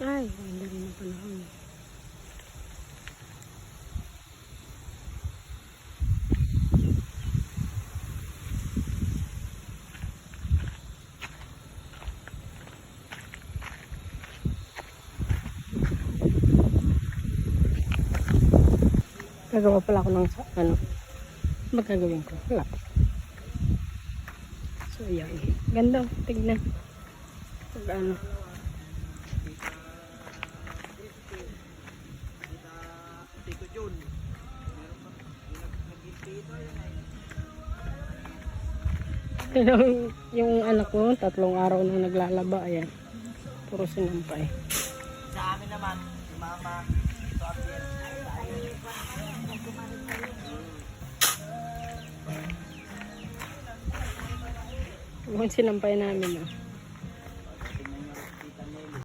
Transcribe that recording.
Ay, ganda rin ang panahon. Gagawa pala ako ng ano, magagawin ko. Wala. So, yan. Ganda. Tignan. Pag ano. Yung anak ko, 3 araw nang naglalaba. Ayan. Puro sinampay. Sa amin naman, si mama, ito at yan. Yung sinampay namin.